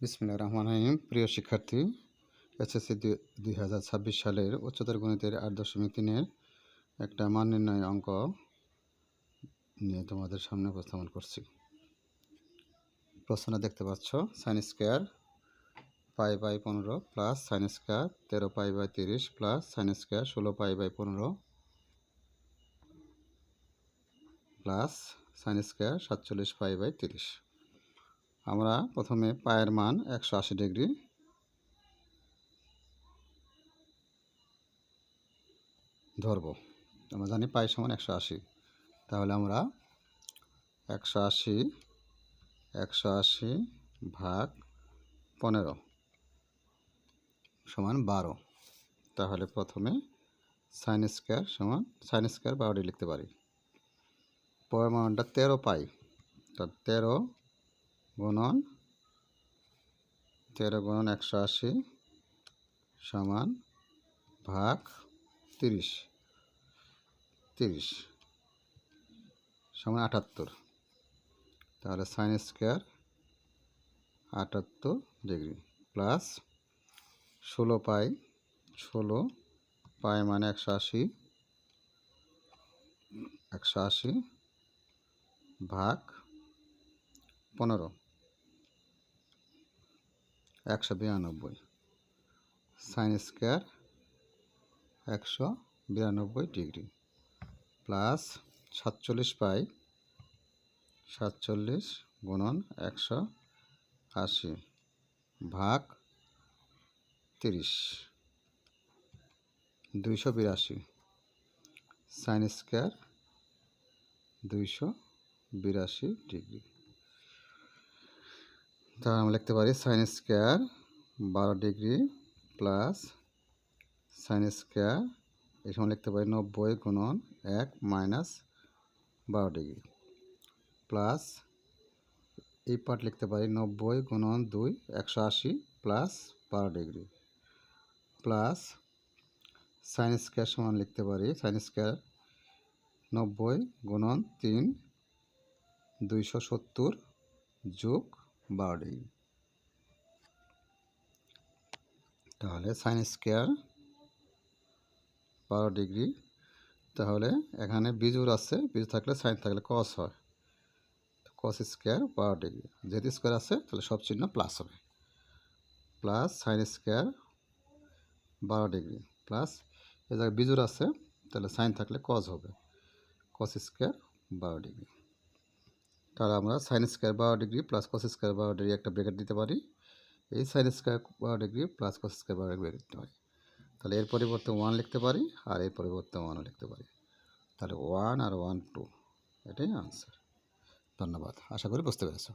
বিসমিল্লাহির রহমানির রহিম। প্রিয় শিক্ষার্থী, এসএসসি 2026 সালের উচ্চতর গণিতের 8.3-এর একটা মান নির্ণয় অঙ্ক নিয়ে তোমাদের সামনে উপস্থাপন করছি। প্রশ্ন দেখতে পাচ্ছ, sine square π/15 plus sine square 13π/30 plus sine square 16π/15 plus sine square 47π/30। আমরা প্রথমে পায়ের মান 180 ডিগ্রি ধরব। আমরা জানি পাই সমান 180, তাহলে আমরা 180 ভাগ 15 সমান 12। তাহলে প্রথমে সাইন স্কোয়ার সমান সাইন স্কোয়ার 12 লিখতে পারি। পরের মানটা 13 পাই, তো 13 গুণন 180 সমান ভাগ 30 সমান 78। তাহলে সাইন স্কোয়ার 78 ডিগ্রি প্লাস 16 পাই মানে 180 ভাগ 15 192। সাইন স্কোয়ার 192 ডিগ্রি প্লাস 47 গুণন 180 ভাগ 30 282। Sine square 282 degree. তাহলে আমরা লিখতে পারি sign square 12 degree plus sine square এই সময় লিখতে পারি 90 গুণন 1 মাইনাস 12 ডিগ্রি প্লাস এই পার্ট লিখতে পারি 90 গুণন 2 180 plus 12 degree plus sine square সমান লিখতে পারি সাইন স্কোয়ার 90 গুণন 3 270 যোগ 12 ডিগ্রি। তাহলে সাইন স্কোয়ার 12 ডিগ্রি। তাহলে এখানে বিজোড় আছে, বিজোড় থাকলে সাইন থাকলে কস হয়, কস স্কোয়ার 12 ডিগ্রি। যেহেতু স্কোয়ার আছে তাহলে সব চিহ্ন প্লাস হবে, plus sine square 12 degree plus এ জায়গায় বিজোড় আছে তাহলে সাইন থাকলে কস হবে, কস স্কোয়ার 12 ডিগ্রি। তাহলে আমরা sign square 12 degree plus cos square 12 degree একটা ব্র্যাকেট দিতে পারি। এই sign square 12 degree plus cos square 12 degree bracket দিতে পারি। তাহলে এর পরিবর্তে 1 লিখতে পারি আর এর পরিবর্তে 1ও লিখতে পারি। তাহলে 1 আর 1 2, এটাই আনসার। ধন্যবাদ, আশা করি বুঝতে পেরেছো।